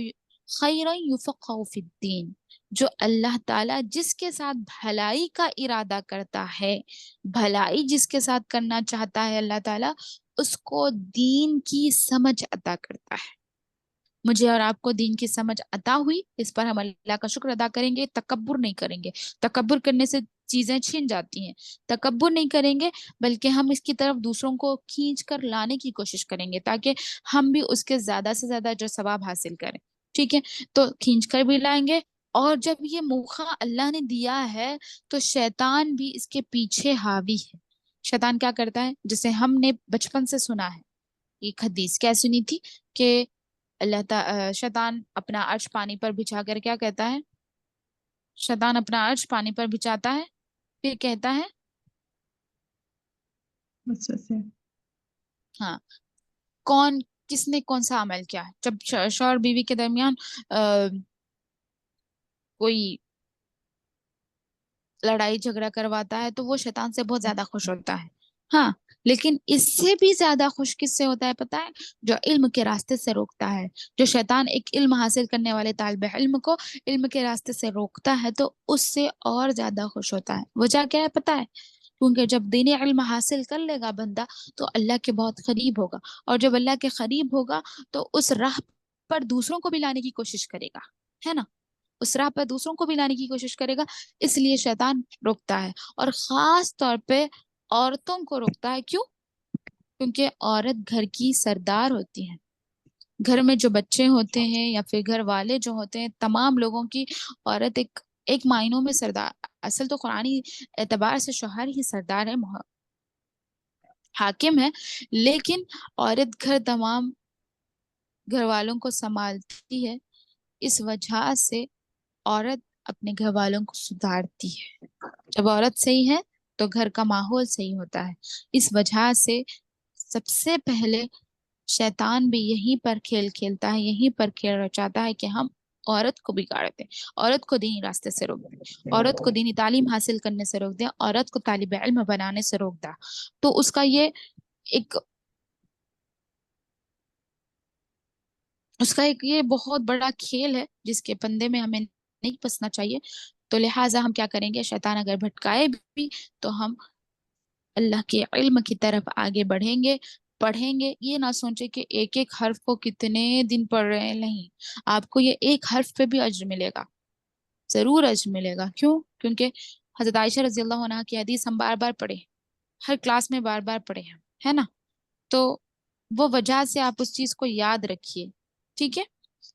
Speaker 1: خیرا یفقہ فی الدین. جو اللہ تعالیٰ جس کے ساتھ بھلائی کا ارادہ کرتا ہے، بھلائی جس کے ساتھ کرنا چاہتا ہے اللہ تعالیٰ، اس کو دین کی سمجھ عطا کرتا ہے. مجھے اور آپ کو دین کی سمجھ عطا ہوئی، اس پر ہم اللہ کا شکر ادا کریں گے، تکبر نہیں کریں گے. تکبر کرنے سے چیزیں چھن جاتی ہیں. تکبر نہیں کریں گے بلکہ ہم اس کی طرف دوسروں کو کھینچ کر لانے کی کوشش کریں گے، تاکہ ہم بھی اس کے زیادہ سے زیادہ جو ثواب حاصل کریں. ٹھیک ہے، تو کھینچ کر بھی لائیں گے. اور جب یہ موقع اللہ نے دیا ہے تو شیطان بھی اس کے پیچھے حاوی ہے. شیطان کیا کرتا ہے؟ جسے ہم نے بچپن سے سنا ہے، ایک حدیث کیا سنی تھی کہ شیطان اپنا عرش پانی پر بچھا کر کیا کہتا ہے؟ شیطان اپنا عرش پانی پر بچھاتا ہے، پھر کہتا ہے
Speaker 2: اچھا سے
Speaker 1: ہاں کس نے کون سا عمل کیا ہے. جب شوہر بیوی کے درمیان کوئی لڑائی جھگڑا کرواتا ہے تو وہ شیطان سے بہت زیادہ خوش ہوتا ہے. ہاں، لیکن اس سے بھی زیادہ خوش کس سے ہوتا ہے پتا ہے؟ جو علم کے راستے سے روکتا ہے. جو شیطان ایک علم حاصل کرنے والے طالب علم کو علم کے راستے سے روکتا ہے تو اس سے اور زیادہ خوش ہوتا ہے. وجہ کیا ہے پتا ہے؟ کیونکہ جب دینی علم حاصل کر لے گا بندہ تو اللہ کے بہت قریب ہوگا، اور جب اللہ کے قریب ہوگا تو اس راہ پر دوسروں کو بھی لانے کی کوشش کرے گا، ہے نا؟ اس راہ پر دوسروں کو بھی لانے کی کوشش کرے گا. اس لیے شیطان روکتا ہے، اور خاص طور پہ عورتوں کو روکتا ہے. کیوں؟ کیونکہ عورت گھر کی سردار ہوتی ہے. گھر میں جو بچے ہوتے ہیں یا پھر گھر والے جو ہوتے ہیں، تمام لوگوں کی عورت ایک معنوں میں سردار. اصل تو قرآنی اعتبار سے شوہر ہی سردار ہے، حاکم ہے، لیکن عورت تمام گھر والوں کو سنبھالتی ہے. اس وجہ سے عورت اپنے گھر والوں کو سدھارتی ہے. جب عورت صحیح ہے تو گھر کا ماحول صحیح ہوتا ہے. اس وجہ سے سب سے پہلے شیطان بھی یہیں پر کھیل کھیلتا ہے, یہیں پر کھیل رچاتا ہے کہ ہم عورت کو بگاڑ دیں, عورت کو دینی راستے سے روک دیں, عورت کو دینی تعلیم حاصل کرنے سے روک دیں, عورت کو طالب علم بنانے سے روک دیں. تو اس کا یہ بہت بڑا کھیل ہے جس کے پندے میں ہمیں نہیں پھنسنا چاہیے. تو لہٰذا ہم کیا کریں گے, شیطان اگر بھٹکائے بھی تو ہم اللہ کے علم کی طرف آگے بڑھیں گے, پڑھیں گے. یہ نہ سوچے کہ ایک ایک حرف کو کتنے دن پڑھ رہے ہیں, نہیں, آپ کو یہ ایک حرف پہ بھی اجر ملے گا, ضرور اجر ملے گا. کیوں؟ کیونکہ حضرت عائشہ رضی اللہ عنہا کی حدیث ہم بار بار پڑھے, ہر کلاس میں بار بار پڑھے ہیں, ہے نا. تو وہ وجہ سے آپ اس چیز کو یاد رکھیے, ٹھیک ہے,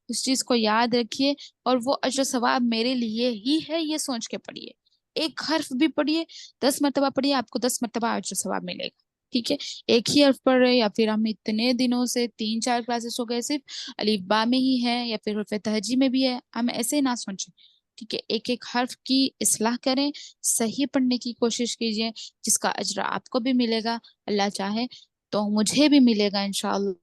Speaker 1: اس چیز کو یاد رکھیے, اور وہ اجر ثواب میرے لیے ہی ہے یہ سوچ کے پڑھیے. ایک حرف بھی پڑھیے, 10 مرتبہ پڑھیے, آپ کو 10 مرتبہ اجر ثواب ملے گا, ٹھیک ہے. ایک ہی حرف پڑھ رہے, یا پھر ہم اتنے دنوں سے 3-4 کلاسز ہو گئے صرف الف با میں ہی ہے, یا پھر حرف تہجی میں بھی ہے, ہم ایسے نہ سوچیں, ٹھیک ہے. ایک ایک حرف کی اصلاح کریں, صحیح پڑھنے کی کوشش کیجیے, جس کا اجر آپ کو بھی ملے گا, اللہ چاہے تو مجھے بھی ملے گا انشاءاللہ,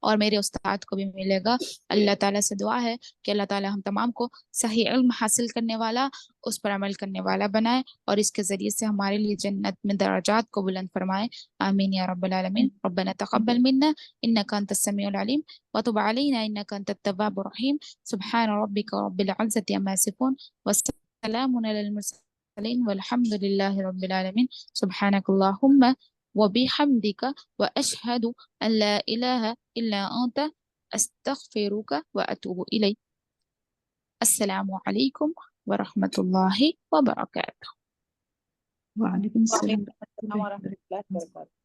Speaker 1: اور میرے استاد کو بھی ملے گا. اللہ تعالیٰ سے دعا ہے کہ اللہ تعالیٰ ہم تمام کو صحیح علم حاصل کرنے والا, اس پر عمل کرنے والا بنائے, اور اس کے ذریعے سے ہمارے لیے جنت میں درجات کو بلند فرمائے. آمین یا رب العالمین. ربنا تقبل منا انك انت السميع العليم وتب علينا انك انت التواب الرحيم. سبحان ربك رب العزة عما يصفون وسلام على المرسلين والحمد لله رب العالمين. سبحانك اللهم وبحمدك وأشهد أن لا إله إلا أنت أستغفرك وأتوب إليك. السلام عليكم ورحمة الله وبركاته.
Speaker 2: وعلیکم السلام.
Speaker 3: وعلیکم السلام ورحمۃ اللہ وبرکاتہ.